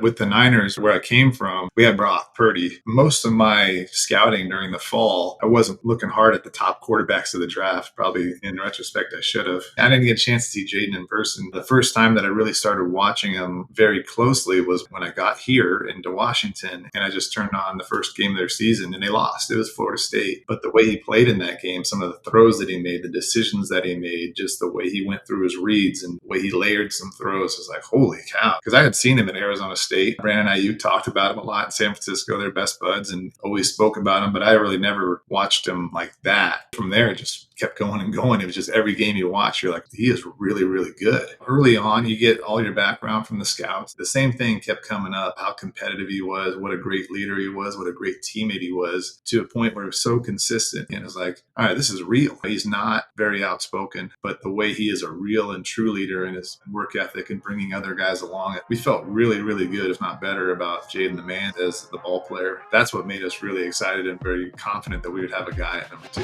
With the Niners, where I came from, we had Brock Purdy. Most of my scouting during the fall, I wasn't looking hard at the top quarterbacks of the draft. Probably in retrospect, I should have. I didn't get a chance to see Jayden in person. The first time that I really started watching him very closely was when I got here into Washington, and I just turned on the first game of their season, and they lost. It was Florida State. But the way he played in that game, some of the throws that he made, the decisions that he made, just the way he went through his reads and the way he layered some throws was like, holy cow. Because I had seen him at Arizona State. Brandon Ayuk talked about him a lot in San Francisco. They're best buds and always spoke about him, but I really never watched him like that. From there, it just kept going and going. It was just every game you watch, you're like, he is really, really good. Early on, you get all your background from the scouts. The same thing kept coming up, how competitive he was, what a great leader he was, what a great teammate he was, to a point where it was so consistent. And it's like, all right, this is real. He's not very outspoken, but the way he is a real and true leader and his work ethic and bringing other guys along, we felt really, really good, if not better, about Jayden the man as the ball player. That's what made us really excited and very confident that we would have a guy at number 2.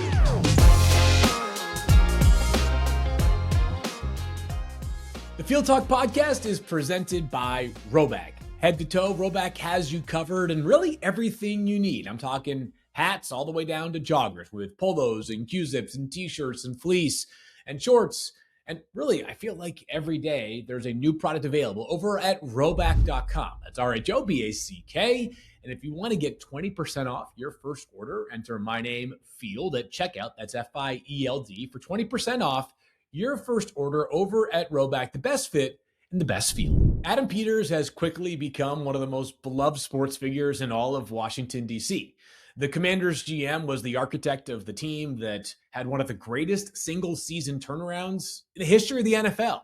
The Field Talk podcast is presented by Roback. Head to toe, Roback has you covered and really everything you need. I'm talking hats all the way down to joggers with polos and Q-zips and t-shirts and fleece and shorts. And really, I feel like every day there's a new product available over at Roback.com. That's RHOBACK. And if you want to get 20% off your first order, enter my name, Field, at checkout. That's FIELD for 20% off your first order over at Roback, the best fit and the best feel. Adam Peters has quickly become one of the most beloved sports figures in all of Washington, D.C. The Commanders GM was the architect of the team that had one of the greatest single-season turnarounds in the history of the NFL,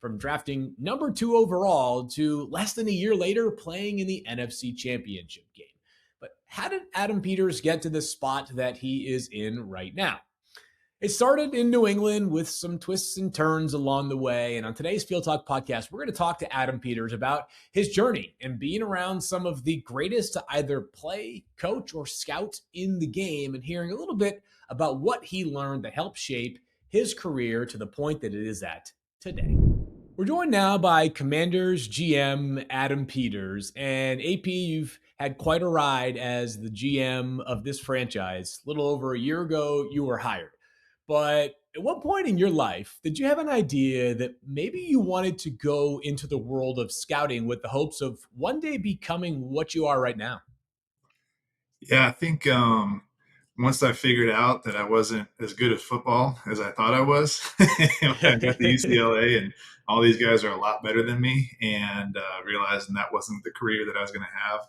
from drafting number 2 overall to less than a year later playing in the NFC Championship game. But how did Adam Peters get to the spot that he is in right now? It started in New England with some twists and turns along the way. And on today's Field Talk podcast, we're going to talk to Adam Peters about his journey and being around some of the greatest to either play, coach, or scout in the game, and hearing a little bit about what he learned to help shape his career to the point that it is at today. We're joined now by Commanders GM Adam Peters. And AP, you've had quite a ride as the GM of this franchise. A little over a year ago, you were hired. But at what point in your life did you have an idea that maybe you wanted to go into the world of scouting with the hopes of one day becoming what you are right now? Yeah, I think once I figured out that I wasn't as good at football as I thought I was, when I got to UCLA and all these guys are a lot better than me, and realizing that wasn't the career that I was going to have,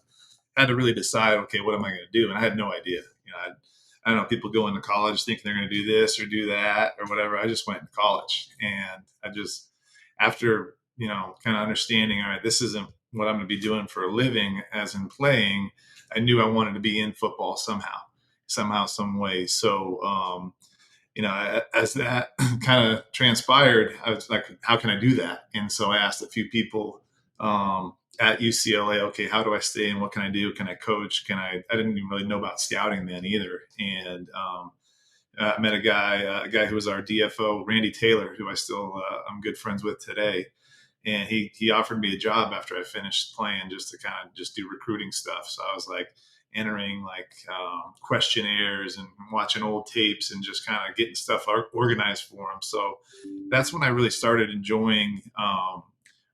I had to really decide, okay, what am I going to do? And I had no idea. I don't know, people go into college thinking they're going to do this or do that or whatever. I just went to college, and I just, after, kind of understanding, all right, this isn't what I'm going to be doing for a living as in playing, I knew I wanted to be in football somehow, some way. So, as that kind of transpired, I was like, how can I do that? And so I asked a few people at UCLA, okay, how do I stay and what can I do? Can I coach? I didn't even really know about scouting then either. And I met a guy who was our DFO, Randy Taylor, who I'm good friends with today. And he offered me a job after I finished playing just to kind of just do recruiting stuff. So I was like entering questionnaires and watching old tapes and just kind of getting stuff organized for him. So that's when I really started enjoying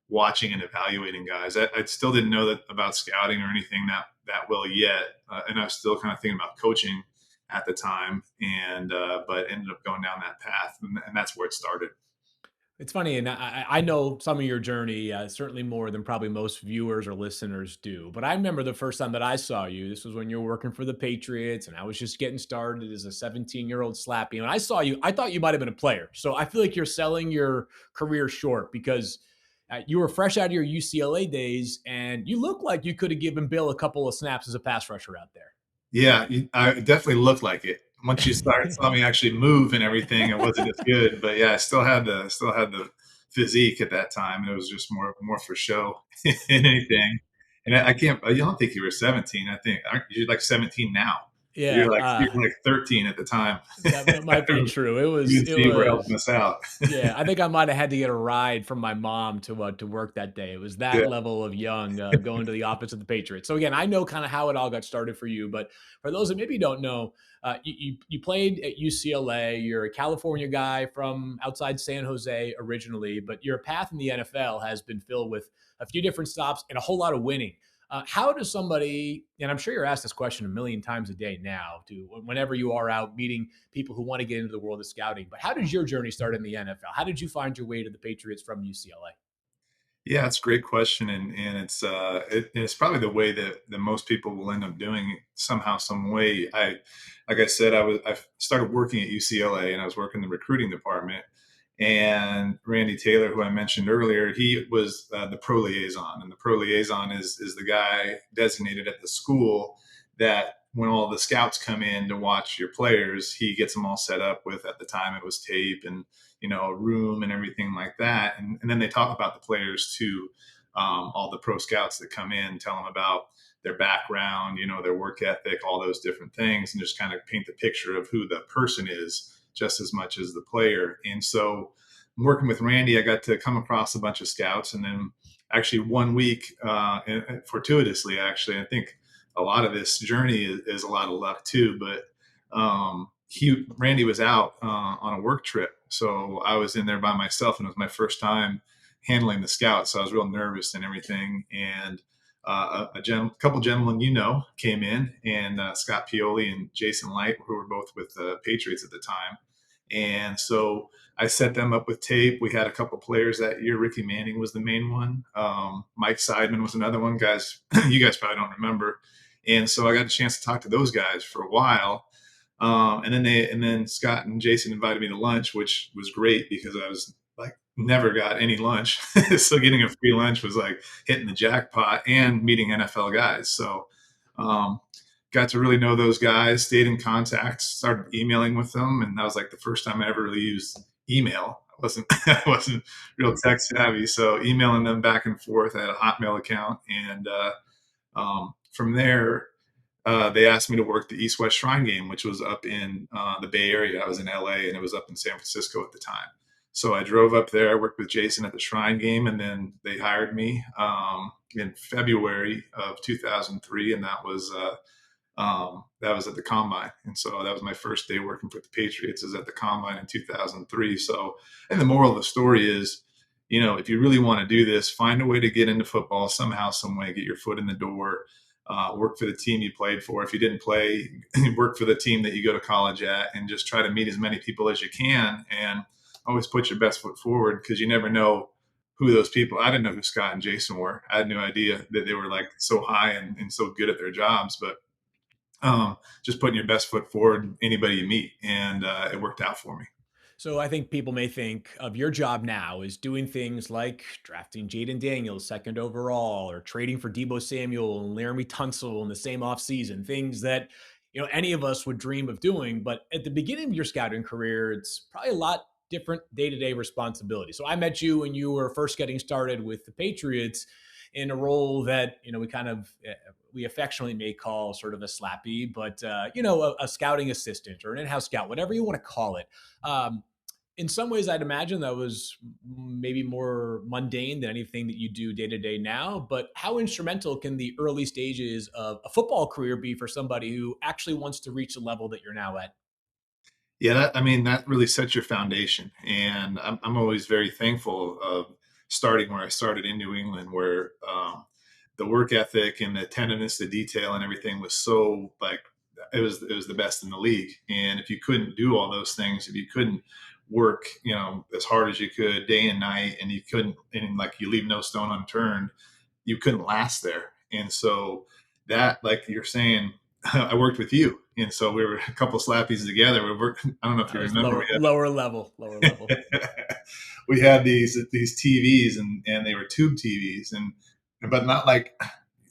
watching and evaluating guys. I still didn't know that about scouting or anything that well yet. And I was still kind of thinking about coaching at the time, and but ended up going down that path, and that's where it started. It's funny, and I know some of your journey, certainly more than probably most viewers or listeners do. But I remember the first time that I saw you, this was when you were working for the Patriots, and I was just getting started as a 17-year-old slappy. When I saw you, I thought you might have been a player. So I feel like you're selling your career short because you were fresh out of your UCLA days, and you look like you could have given Bill a couple of snaps as a pass rusher out there. Yeah, I definitely looked like it. Once you saw me actually move and everything, it wasn't as good. But yeah, I still had the physique at that time. It was just more for show than anything. And I can't. I don't think you were 17. I think you're like 17 now. Yeah, you're like 13 at the time. that might be true. It UNC were helping was us out. Yeah, I think I might have had to get a ride from my mom to work that day. It was Yeah. that level of young, going to the office of the Patriots. So again, I know kind of how it all got started for you, but for those that maybe don't know, you played at UCLA. You're a California guy from outside San Jose originally, but your path in the NFL has been filled with a few different stops and a whole lot of winning. How does somebody, and I'm sure you're asked this question a million times a day now, to whenever you are out meeting people who want to get into the world of scouting, but how did your journey start in the NFL? How did you find your way to the Patriots from UCLA? Yeah, it's a great question, and it's probably the way that most people will end up doing it somehow, some way. Like I said, I started working at UCLA, and I was working in the recruiting department. And Randy Taylor, who I mentioned earlier, he was the pro liaison, and the pro liaison is the guy designated at the school that when all the scouts come in to watch your players, he gets them all set up with, at the time it was tape and a room and everything like that, and then they talk about the players to all the pro scouts that come in, tell them about their background, their work ethic, all those different things, and just kind of paint the picture of who the person is just as much as the player. And so, working with Randy, I got to come across a bunch of scouts, and then actually one week, fortuitously, actually, I think a lot of this journey is a lot of luck too, but Randy was out on a work trip, so I was in there by myself, and it was my first time handling the scouts. So I was real nervous and everything. And couple gentlemen came in, and Scott Pioli and Jason Light, who were both with the Patriots at the time. And so I set them up with tape. We had a couple players that year. Ricky Manning was the main one. Mike Seidman was another one. Guys, you guys probably don't remember. And so I got a chance to talk to those guys for a while. And then Scott and Jason invited me to lunch, which was great because I was like never got any lunch. So getting a free lunch was like hitting the jackpot, and meeting NFL guys. So um, got to really know those guys, stayed in contact, started emailing with them, and that was like the first time I ever really used email. I wasn't real tech savvy, so emailing them back and forth. I had a Hotmail account, and from there they asked me to work the East West Shrine game, which was up in the Bay Area. I was in LA, and it was up in San Francisco at the time. So I drove up there, worked with Jason at the Shrine game, and then they hired me in February of 2003, and that was at the combine. And so that was my first day working for the Patriots, is at the combine in 2003. So, and the moral of the story is, if you really want to do this, find a way to get into football somehow, some way, get your foot in the door. Work for the team you played for. If you didn't play, work for the team that you go to college at, and just try to meet as many people as you can, and always put your best foot forward, because you never know who those people. I didn't know who Scott and Jason were. I had no idea that they were like so high and so good at their jobs, but just putting your best foot forward, anybody you meet, and it worked out for me. So I think people may think of your job now as doing things like drafting Jayden Daniels second overall, or trading for Debo Samuel and Laramie Tunsil in the same offseason, things that any of us would dream of doing. But at the beginning of your scouting career, it's probably a lot different day-to-day responsibility. So I met you when you were first getting started with the Patriots in a role that we affectionately may call sort of a slappy, but a scouting assistant or an in-house scout, whatever you want to call it. In some ways, I'd imagine that was maybe more mundane than anything that you do day to day now. But how instrumental can the early stages of a football career be for somebody who actually wants to reach the level that you're now at? Yeah, that really sets your foundation, and I'm always very thankful of starting where I started in New England, where the work ethic and the attentiveness to detail and everything was so like it was the best in the league. And if you couldn't do all those things, if you couldn't work, as hard as you could day and night, and you couldn't, and like you leave no stone unturned, you couldn't last there. And so that, like you're saying, I worked with you, and so we were a couple of slappies together. We worked. I don't know if That you was remember. lower level, lower level. We had these TVs, and they were tube TVs, and but not like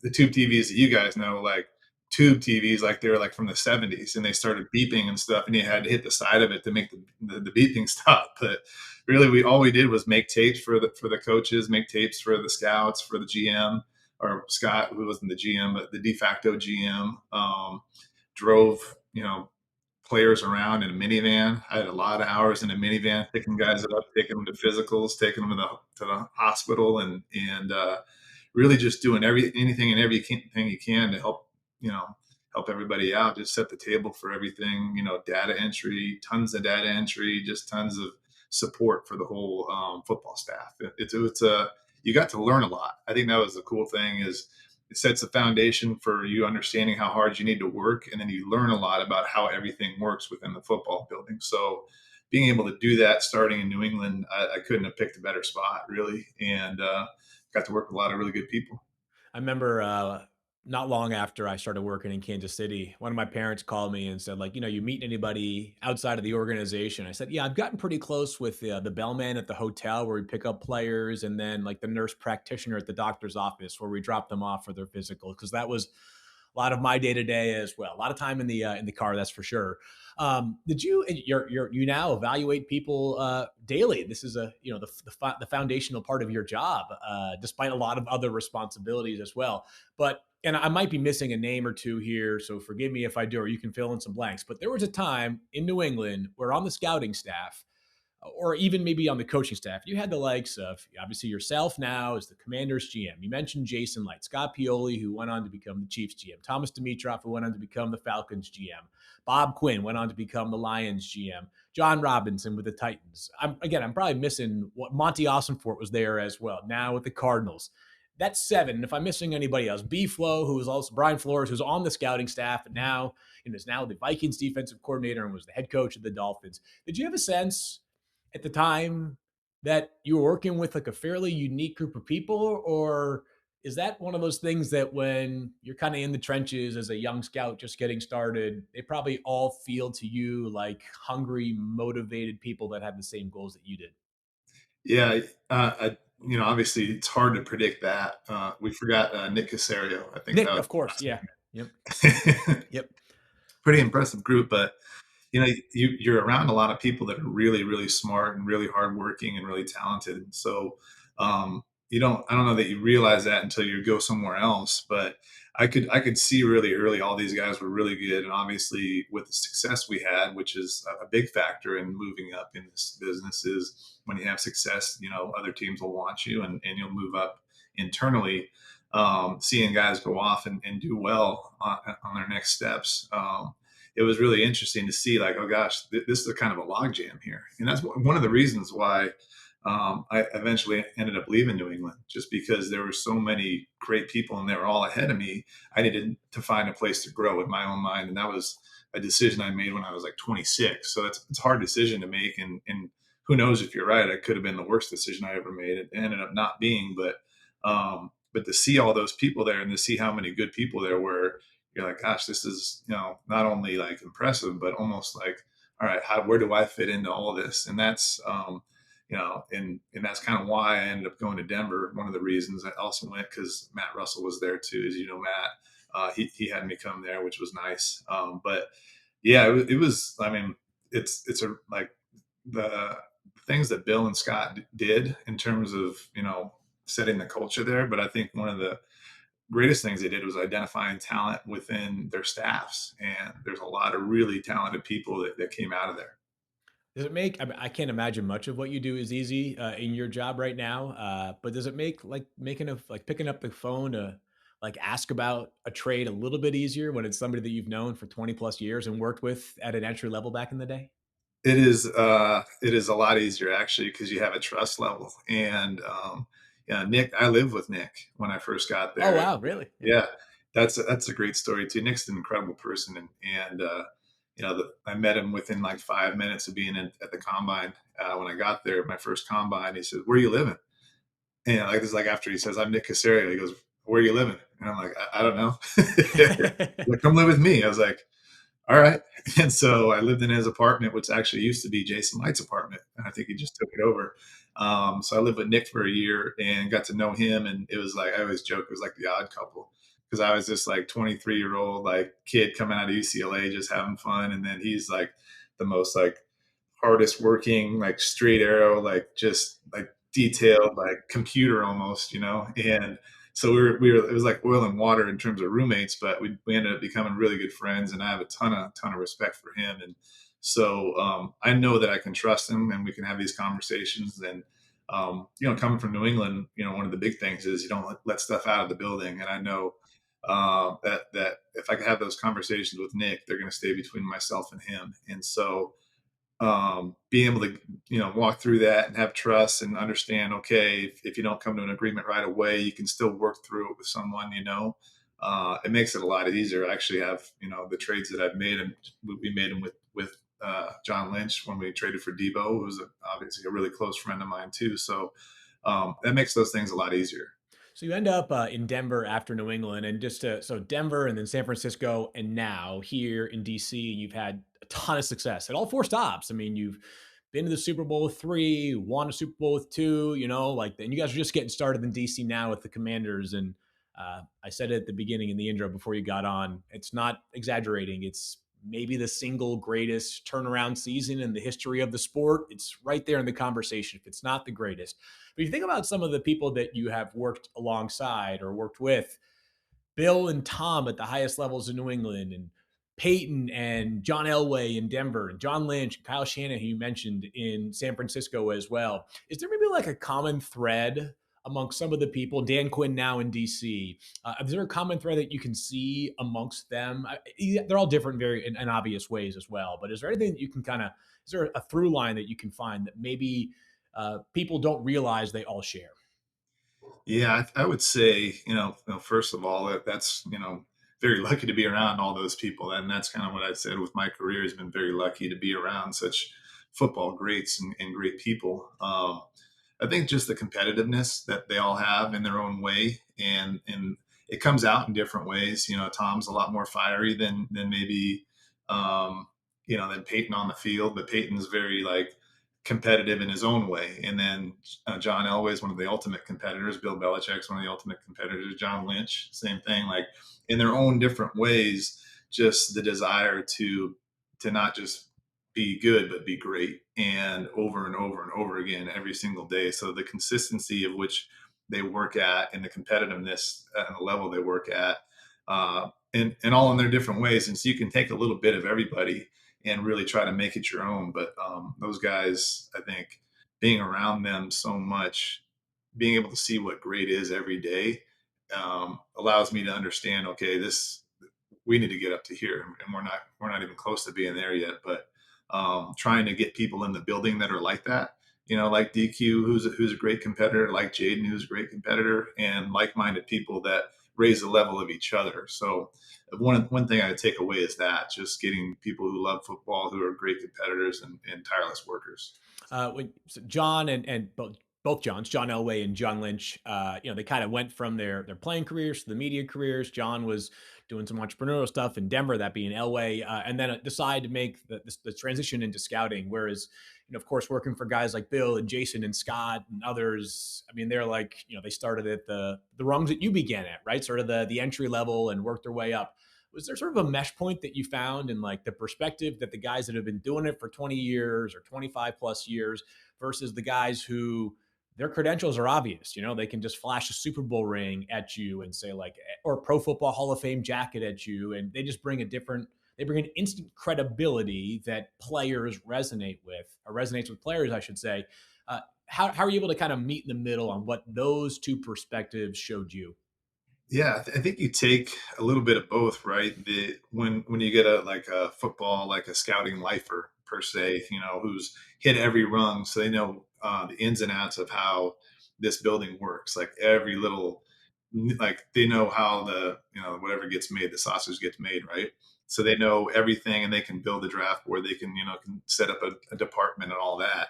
the tube TVs that you guys know, like tube TVs, like they were like from the 70s, and they started beeping and stuff, and you had to hit the side of it to make the beeping stop. But really, we did was make tapes for the coaches, make tapes for the scouts, for the GM, or Scott, who wasn't the GM, but the de facto GM. drove, players around in a minivan. I had a lot of hours in a minivan, picking guys up, taking them to physicals, taking them to the hospital, and really just doing anything and everything you can to help everybody out. Just set the table for everything. Data entry, tons of data entry, just tons of support for the whole football staff. It's you got to learn a lot. I think that was the cool thing is it sets the foundation for you understanding how hard you need to work, and then you learn a lot about how everything works within the football building. So being able to do that starting in New England, I couldn't have picked a better spot, really, and got to work with a lot of really good people. I remember not long after I started working in Kansas City, one of my parents called me and said, like, you meet anybody outside of the organization? I said, yeah, I've gotten pretty close with the bellman at the hotel where we pick up players, and then like the nurse practitioner at the doctor's office where we drop them off for their physical, because that was a lot of my day to day as well. A lot of time in the car, that's for sure. Did you you now evaluate people daily? This is the foundational part of your job, despite a lot of other responsibilities as well. But and I might be missing a name or two here, so forgive me if I do, or you can fill in some blanks. But there was a time in New England where on the scouting staff, or even maybe on the coaching staff, you had the likes of obviously yourself now as the Commanders GM. You mentioned Jason Light, Scott Pioli, who went on to become the Chiefs GM, Thomas Dimitroff, who went on to become the Falcons GM, Bob Quinn went on to become the Lions GM, John Robinson with the Titans. I'm probably missing what Monty Ossenfort was there as well. Now with the Cardinals. That's seven. And if I'm missing anybody else, B Flow, who was also Brian Flores, who's on the scouting staff, and now is now the Vikings defensive coordinator and was the head coach of the Dolphins. Did you have a sense at the time that you were working with like a fairly unique group of people, or is that one of those things that when you're kind of in the trenches as a young scout just getting started, they probably all feel to you like hungry, motivated people that have the same goals that you did? Yeah, obviously it's hard to predict that. We forgot Nick Casario. I think that Nick, was of course, last yeah. Yep. name. Yep. Pretty impressive group, but you're around a lot of people that are really, really smart and really hardworking and really talented. So, I don't know that you realize that until you go somewhere else. But I could see really early all these guys were really good, and obviously with the success we had, which is a big factor in moving up in this business, is when you have success, other teams will want you, and you'll move up internally. Seeing guys go off and do well on their next steps. It was really interesting to see like, oh gosh, this is a kind of a logjam here. And that's one of the reasons why I eventually ended up leaving New England, just because there were so many great people and they were all ahead of me. I needed to find a place to grow in my own mind. And that was a decision I made when I was like 26. So it's a hard decision to make. And who knows if you're right, it could have been the worst decision I ever made. It ended up not being, but to see all those people there and to see how many good people there were, you're like, gosh, this is, not only like impressive, but almost like, all right, where do I fit into all of this? And that's, and that's kind of why I ended up going to Denver. One of the reasons I also went because Matt Russell was there too. As you know, Matt, he had me come there, which was nice. But yeah, it was. I mean, it's a like the things that Bill and Scott did in terms of setting the culture there. But I think one of the greatest things they did was identifying talent within their staffs, and there's a lot of really talented people that came out of there. Does it make? I mean, I can't imagine much of what you do is easy in your job right now. But does it make like making a like picking up the phone to like ask about a trade a little bit easier when it's somebody that you've known for 20 plus years and worked with at an entry level back in the day? It is a lot easier actually because you have a trust level. And yeah, Nick, I lived with Nick when I first got Oh there. wow, really? Yeah. Yeah, that's a great story too. Nick's an incredible person, and I met him within like 5 minutes of being at the combine. When I got there, my first combine, he said, "Where are you living?" And like this is like after he says, "I'm Nick Casario." He goes, "Where are you living?" And I'm like, "I don't know." Like, come live with me. I was like, all right. And so I lived in his apartment, which actually used to be Jason Light's apartment. And I think he just took it over. So I lived with Nick for a year and got to know him. And it was like, I always joke, it was like the odd couple because I was just like 23-year-old, like kid coming out of UCLA, just having fun. And then he's like the most like hardest working, like straight arrow, like just like detailed, like computer almost, and So we were it was like oil and water in terms of roommates, but we ended up becoming really good friends, and I have a ton of respect for him. And so I know that I can trust him, and we can have these conversations. And coming from New England, one of the big things is you don't let stuff out of the building. And I know that if I can have those conversations with Nick, they're going to stay between myself and him. And so being able to walk through that and have trust and understand, okay, if you don't come to an agreement right away, you can still work through it with someone. It makes it a lot easier. I actually have the trades that I've made, and we made them with John Lynch when we traded for Debo, who was obviously a really close friend of mine too. So that makes those things a lot easier. So you end up in Denver after New England, and so Denver, and then San Francisco, and now here in DC, you've had a ton of success at all four stops. I mean, you've been to the Super Bowl with three, won a Super Bowl with two. And you guys are just getting started in DC now with the Commanders. And I said it at the beginning in the intro before you got on. It's not exaggerating. It's maybe the single greatest turnaround season in the history of the sport. It's right there in the conversation, if it's not the greatest. But if you think about some of the people that you have worked alongside or worked with, Bill and Tom at the highest levels in New England, and Peyton and John Elway in Denver, and John Lynch, and Kyle Shanahan, who you mentioned in San Francisco as well. Is there maybe like a common thread amongst some of the people, Dan Quinn now in DC? Is there a common thread that you can see amongst them? They're all different, very in obvious ways as well. But is there anything that you can is there a through line that you can find that maybe people don't realize they all share? Yeah, I would say, first of all, that's, very lucky to be around all those people. And that's kind of what I said with my career, has been very lucky to be around such football greats and great people. I think just the competitiveness that they all have in their own way, and it comes out in different ways. Tom's a lot more fiery than maybe, than Peyton on the field, but Peyton's very like competitive in his own way. And then John Elway is one of the ultimate competitors. Bill Belichick's one of the ultimate competitors. John Lynch, same thing. Like in their own different ways, just the desire to not just be good but be great, and over and over and over again every single day. So the consistency of which they work at, and the competitiveness and the level they work at, and all in their different ways. And so you can take a little bit of everybody and really try to make it your own. But those guys, I think, being around them so much, being able to see what great is every day, allows me to understand. Okay, this we need to get up to here, and we're not even close to being there yet. But trying to get people in the building that are like that. Like DQ, who's a great competitor, like Jayden, who's a great competitor, and like-minded people that raise the level of each other. So one thing I take away is that just getting people who love football, who are great competitors and tireless workers. So John and both Johns, John Elway and John Lynch, they kind of went from their playing careers to the media careers. John was doing some entrepreneurial stuff in Denver, that being Elway, and then decided to make the transition into scouting. Whereas, of course, working for guys like Bill and Jason and Scott and others, I mean, they're like, they started at the rungs that you began at, right? Sort of the entry level, and worked their way up. Was there sort of a mesh point that you found in like the perspective that the guys that have been doing it for 20 years or 25 plus years versus the guys who their credentials are obvious? They can just flash a Super Bowl ring at you and say like, or a Pro Football Hall of Fame jacket at you, and they just bring they bring an instant credibility that players resonate with, or resonates with players, I should say. How are you able to kind of meet in the middle on what those two perspectives showed you? Yeah, I think you take a little bit of both, right? When you get a football, like a scouting lifer per se, who's hit every rung, so they know the ins and outs of how this building works. Like every little, like they know how the whatever gets made, the sausage gets made, right? So they know everything, and they can build a draft board. They can set up a department and all that.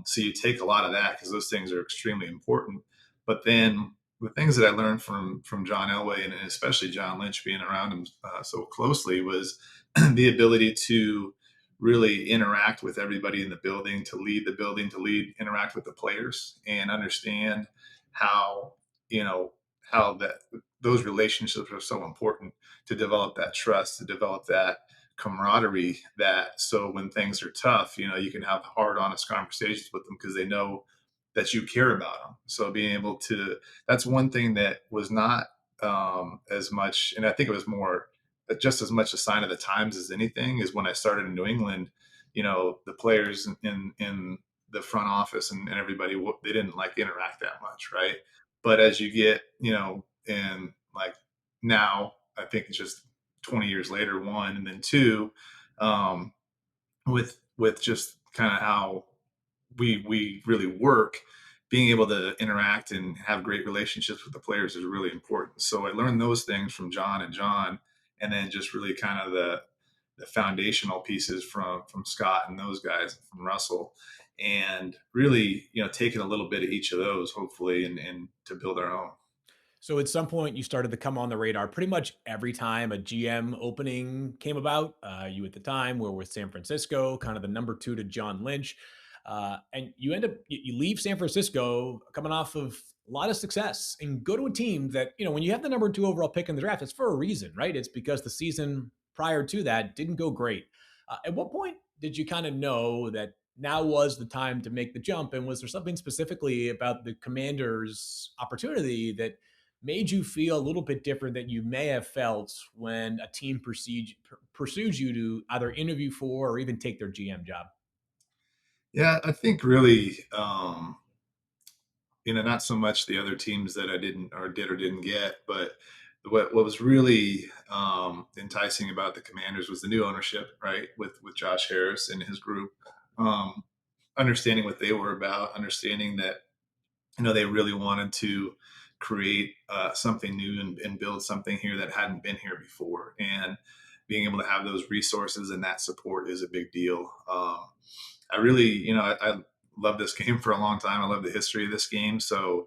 So you take a lot of that because those things are extremely important. But then the things that I learned from John Elway, and especially John Lynch, being around him so closely, was the ability to really interact with everybody in the building, to lead, interact with the players, and understand how you know how that those relationships are so important, to develop that trust, to develop that camaraderie, that so when things are tough, you can have hard, honest conversations with them, because they know that you care about them. So being able to, that's one thing that was not as much, and I think it was more just as much a sign of the times as anything, is when I started in New England. The players in the front office and everybody, they didn't like interact that much, right? But as you get, and like now, I think it's just 20 years later, one, and then two, um, with just kind of how we really work, being able to interact and have great relationships with the players is really important. So I learned those things from John, and then just really kind of the foundational pieces from Scott and those guys, from Russell, and really, taking a little bit of each of those, hopefully, and to build our own. So at some point, you started to come on the radar pretty much every time a GM opening came about. You at the time were with San Francisco, kind of the number two to John Lynch. And you end up, you leave San Francisco coming off of a lot of success and go to a team that, when you have the number two overall pick in the draft, it's for a reason, right? It's because the season prior to that didn't go great. At what point did you kind of know that now was the time to make the jump? And was there something specifically about the Commanders' opportunity that made you feel a little bit different than you may have felt when a team pursues you to either interview for or even take their GM job? Yeah, I think really, not so much the other teams that I didn't or did or didn't get, but what was really enticing about the Commanders was the new ownership, right? With Josh Harris and his group, um, understanding what they were about, understanding that they really wanted to create something new and build something here that hadn't been here before, and being able to have those resources and that support is a big deal. I really, I love this game for a long time. I love the history of this game. So,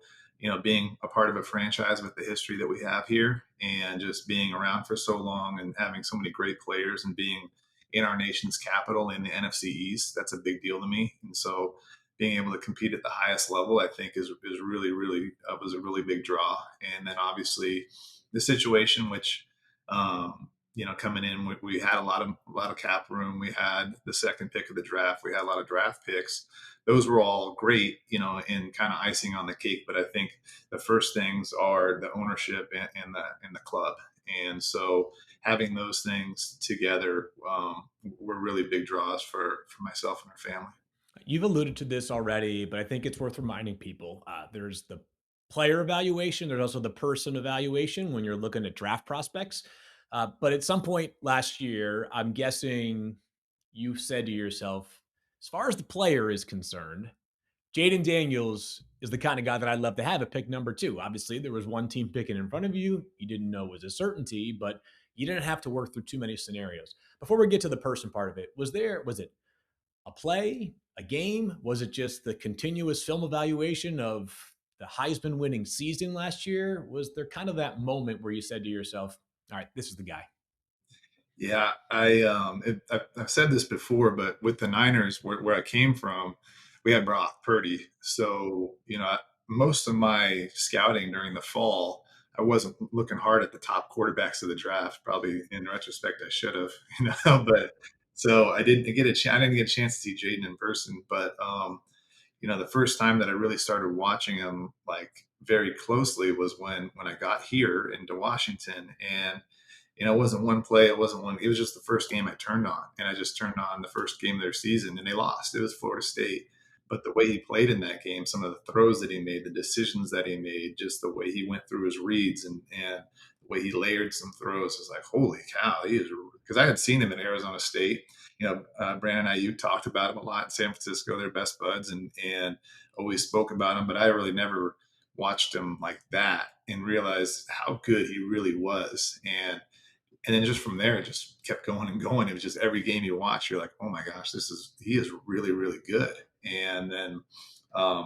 being a part of a franchise with the history that we have here, and just being around for so long and having so many great players, and being in our nation's capital in the NFC East, that's a big deal to me. And so being able to compete at the highest level, I think is really, really, was a really big draw. And then obviously the situation, which, coming in, we had a lot of cap room. We had the second pick of the draft. We had a lot of draft picks. Those were all great, and kind of icing on the cake. But I think the first things are the ownership and the club. And so having those things together, were really big draws for myself and our family. You've alluded to this already, but I think it's worth reminding people. There's the player evaluation. There's also the person evaluation when you're looking at draft prospects. But at some point last year, I'm guessing you said to yourself, as far as the player is concerned, Jayden Daniels is the kind of guy that I'd love to have at pick number two. Obviously, there was one team picking in front of you. You didn't know it was a certainty, but you didn't have to work through too many scenarios. Before we get to the person part of it, was it a play, a game? Was it just the continuous film evaluation of the Heisman winning season last year? Was there kind of that moment where you said to yourself, all right, this is the guy? Yeah, I've said this before, but with the Niners, where I came from, we had Brock Purdy. So most of my scouting during the fall, I wasn't looking hard at the top quarterbacks of the draft. Probably in retrospect, I should have, But so I didn't get a chance to see Jayden in person. But the first time that I really started watching him like very closely was when I got here into Washington. And it wasn't one play, it was just the first game I turned on. And I just turned on the first game of their season, and they lost. It was Florida State. But the way he played in that game, some of the throws that he made, the decisions that he made, just the way he went through his reads, and the way he layered some throws, was like, holy cow, he is, because I had seen him at Arizona State. Brandon Ayuk talked about him a lot in San Francisco. They're best buds, and always spoke about him. But I really never watched him like that and realized how good he really was. And then just from there, it just kept going and going. It was just every game you watch, you're like, oh my gosh, he is really, really good. And then,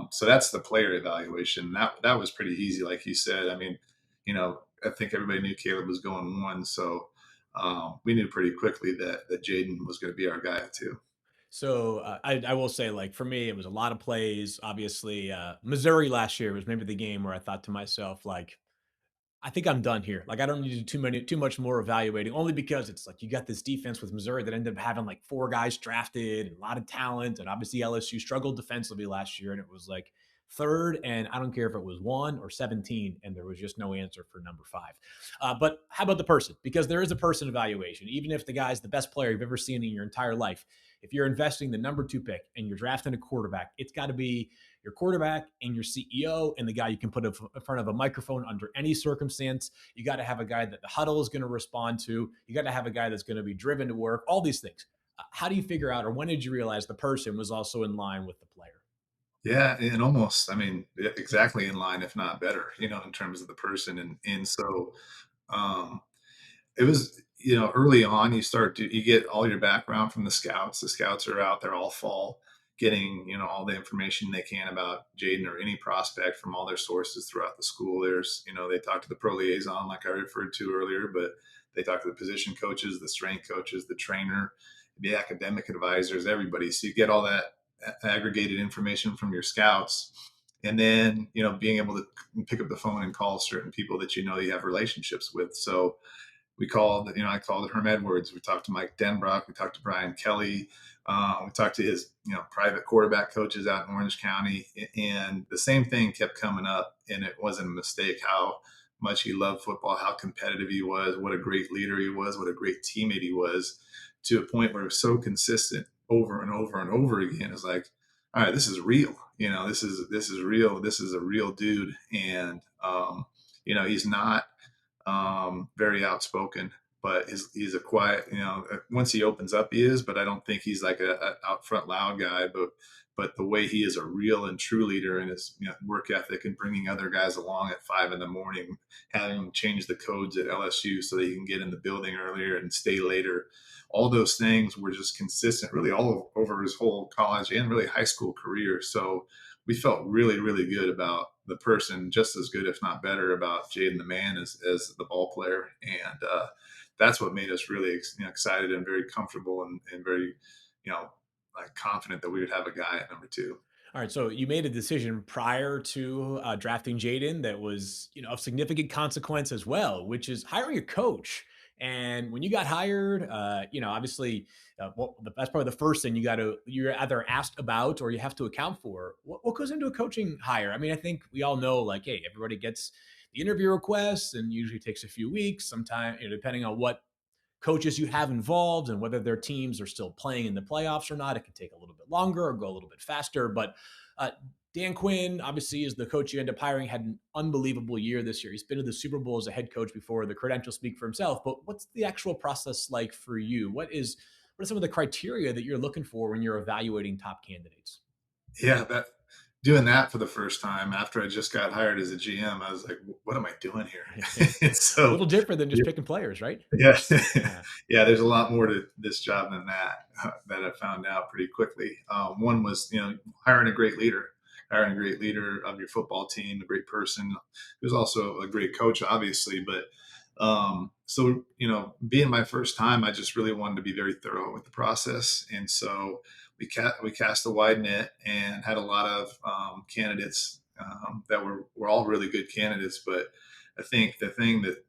so that's the player evaluation. That was pretty easy, like you said. I mean, I think everybody knew Caleb was going one, so we knew pretty quickly that Jayden was going to be our guy too. So I will say, like for me, it was a lot of plays. Obviously, Missouri last year was maybe the game where I thought to myself, like, I think I'm done here. Like, I don't need to do too much more evaluating, only because it's like you got this defense with Missouri that ended up having like four guys drafted and a lot of talent, and obviously LSU struggled defensively last year, and it was like third, and I don't care if it was 1 or 17, and there was just no answer for number five. But how about the person? Because there is a person evaluation. Even if the guy's the best player you've ever seen in your entire life, if you're investing the number 2 pick and you're drafting a quarterback, it's got to be your quarterback and your CEO and the guy you can put in front of a microphone under any circumstance. You got to have a guy that the huddle is going to respond to. You got to have a guy that's going to be driven to work, all these things. How do you figure out, or when did you realize the person was also in line with the player? Yeah, and almost, I mean, exactly in line, if not better, in terms of the person. And so, um, it was, early on, you get all your background from the scouts. The scouts are out there all fall getting, all the information they can about Jayden or any prospect from all their sources throughout the school. They talk to the pro liaison, like I referred to earlier, but they talk to the position coaches, the strength coaches, the trainer, the academic advisors, everybody. So you get all that aggregated information from your scouts. And then, being able to pick up the phone and call certain people that you have relationships with. So, I called Herm Edwards. We talked to Mike Denbrock. We talked to Brian Kelly. We talked to his, private quarterback coaches out in Orange County. And the same thing kept coming up. And it wasn't a mistake how much he loved football, how competitive he was, what a great leader he was, what a great teammate he was, to a point where it was so consistent over and over and over again. It's like, all right, this is real. This is real. This is a real dude. And, he's not very outspoken, but he's a quiet. Once he opens up, he is. But I don't think he's like a out front loud guy. But the way he is a real and true leader, and his work ethic, and bringing other guys along at 5 in the morning, having him change the codes at LSU so that he can get in the building earlier and stay later. All those things were just consistent, really, all over his whole college and really high school career. So we felt really, really good about the person, just as good, if not better, about Jayden the man as the ball player. And that's what made us really excited and very comfortable, and very, you know, like confident that we would have a guy at number two. All right, so you made a decision prior to drafting Jayden that was, of significant consequence as well, which is hiring a coach. And when you got hired, obviously, that's probably the first thing you're either asked about or you have to account for. What goes into a coaching hire? I mean, I think we all know, like, hey, everybody gets the interview requests, and usually takes a few weeks. Sometimes, depending on what coaches you have involved and whether their teams are still playing in the playoffs or not. It can take a little bit longer or go a little bit faster. But uh, Dan Quinn, obviously, is the coach you end up hiring, had an unbelievable year this year. He's been to the Super Bowl as a head coach before. The credentials speak for himself. But what's the actual process like for you? What are some of the criteria that you're looking for when you're evaluating top candidates? Yeah, that doing that for the first time after I just got hired as a GM, I was like, "What am I doing here?" And A so, little different than just picking players, right? yeah, Yeah. yeah. There's a lot more to this job than that, that I found out pretty quickly. One was, hiring a great leader, hiring a great leader of your football team, a great person who's also a great coach, obviously. But so, being my first time, I just really wanted to be very thorough with the process, and so we cast a wide net and had a lot of candidates that were all really good candidates. But I think the thing that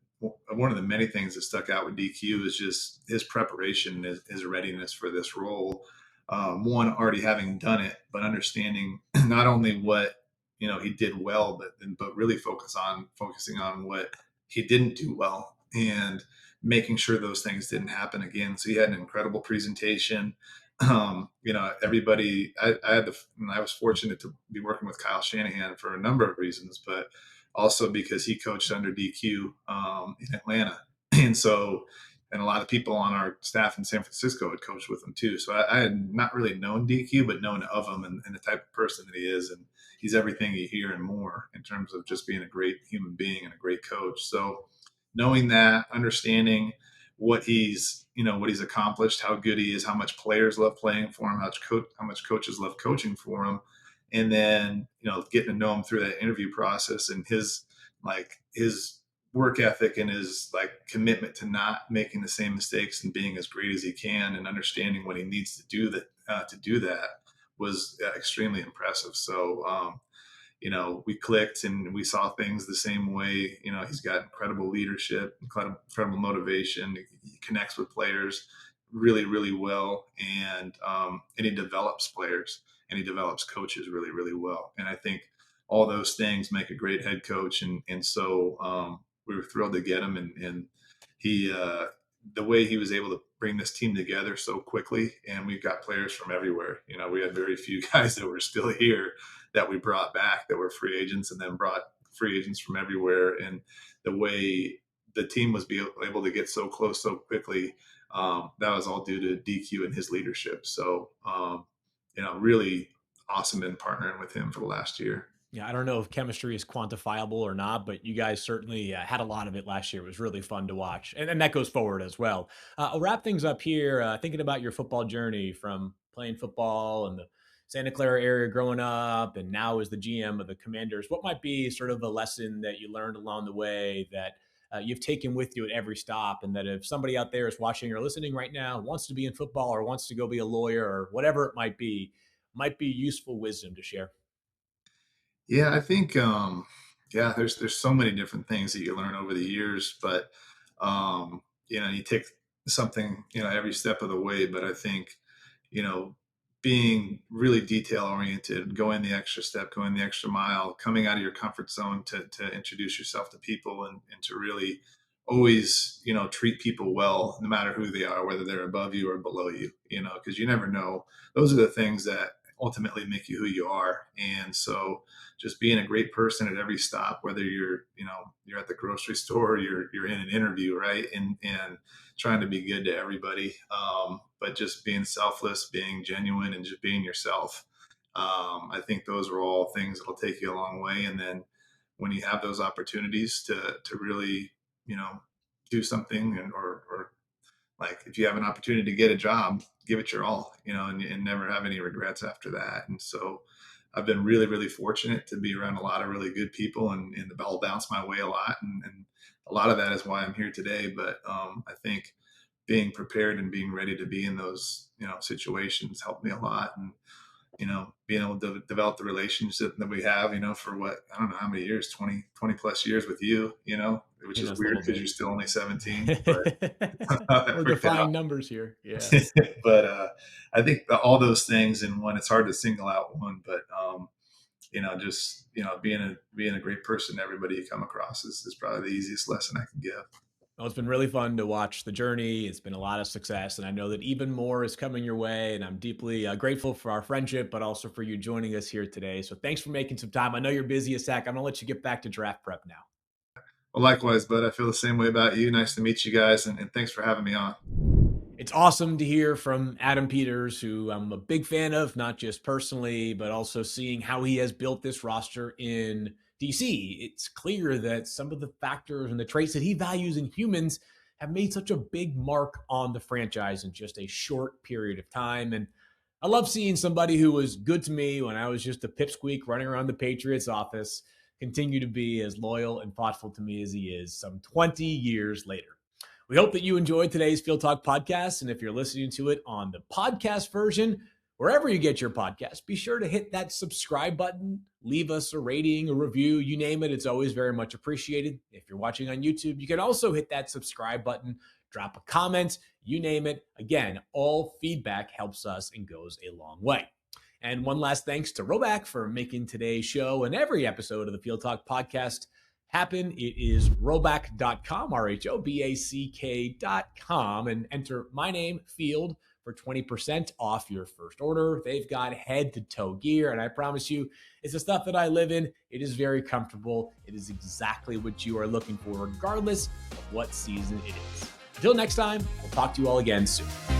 one of the many things that stuck out with DQ is just his preparation, his readiness for this role. One, already having done it, but understanding not only what he did well, but really focusing on what he didn't do well, and making sure those things didn't happen again. So he had an incredible presentation. Everybody. I was fortunate to be working with Kyle Shanahan for a number of reasons, but also because he coached under DQ in Atlanta, and so, and a lot of people on our staff in San Francisco had coached with him too. So I had not really known DQ, but known of him, and the type of person that he is, and he's everything you hear and more in terms of just being a great human being and a great coach. So knowing that, understanding what he's accomplished, how good he is, how much players love playing for him, how much coaches love coaching for him, and then getting to know him through that interview process, and his work ethic and his commitment to not making the same mistakes and being as great as he can, and understanding what he needs to do that was extremely impressive. So we clicked and we saw things the same way. He's got incredible leadership, incredible motivation. He connects with players really, really well, and he develops players and he develops coaches really, really well. And I think all those things make a great head coach. And so we were thrilled to get him. And he, the way he was able to bring this team together so quickly, and we've got players from everywhere. We had very few guys that were still here that we brought back that were free agents, and then brought free agents from everywhere. And the way the team was able to get so close so quickly, that was all due to DQ and his leadership. So, really awesome in partnering with him for the last year. Yeah, I don't know if chemistry is quantifiable or not, but you guys certainly had a lot of it last year. It was really fun to watch. And that goes forward as well. I'll wrap things up here thinking about your football journey from playing football in the Santa Clara area growing up and now as the GM of the Commanders. What might be sort of a lesson that you learned along the way that you've taken with you at every stop? And that if somebody out there is watching or listening right now, wants to be in football or wants to go be a lawyer or whatever it might be useful wisdom to share. Yeah, I think yeah, there's so many different things that you learn over the years, but you take something, every step of the way. But I think, you know, being really detail oriented, going the extra step, going the extra mile, coming out of your comfort zone to introduce yourself to people, and to really always, treat people well, no matter who they are, whether they're above you or below you, because you never know. Those are the things that ultimately make you who you are. And so just being a great person at every stop, whether you're at the grocery store, or you're in an interview, right? And trying to be good to everybody. But just being selfless, being genuine, and just being yourself. I think those are all things that'll take you a long way. And then when you have those opportunities to really, do something, or like, if you have an opportunity to get a job, give it your all, and never have any regrets after that. And so I've been really, really fortunate to be around a lot of really good people, and the ball bounced my way a lot. And a lot of that is why I'm here today. But I think being prepared and being ready to be in those, situations helped me a lot. And, being able to develop the relationship that we have, for what, I don't know how many years, 20 plus years with you, which In is us a weird little because bit. you're still only 17, but that We're worked out. defying numbers here. Yeah. But I think all those things in one, it's hard to single out one, but just being a great person to everybody you come across is probably the easiest lesson I can give. Well, it's been really fun to watch the journey. It's been a lot of success, and I know that even more is coming your way. And I'm deeply grateful for our friendship, but also for you joining us here today. So thanks for making some time. I know you're busy as heck. I'm gonna let you get back to draft prep now. Well, likewise, bud. I feel the same way about you. Nice to meet you guys, and thanks for having me on. It's awesome to hear from Adam Peters, who I'm a big fan of, not just personally, but also seeing how he has built this roster in DC. It's clear that some of the factors and the traits that he values in humans have made such a big mark on the franchise in just a short period of time. And I love seeing somebody who was good to me when I was just a pipsqueak running around the Patriots office continue to be as loyal and thoughtful to me as he is some 20 years later. We hope that you enjoyed today's Field Talk podcast. And if you're listening to it on the podcast version, wherever you get your podcast, be sure to hit that subscribe button, leave us a rating, a review, you name it. It's always very much appreciated. If you're watching on YouTube, you can also hit that subscribe button, drop a comment, you name it. Again, all feedback helps us and goes a long way. And one last thanks to Roback for making today's show and every episode of the Field Talk podcast happen. It is roback.com, RHOBACK.com, and enter my name, Field, for 20% off your first order. They've got head to toe gear, and I promise you, it's the stuff that I live in. It is very comfortable. It is exactly what you are looking for, regardless of what season it is. Until next time, we'll talk to you all again soon.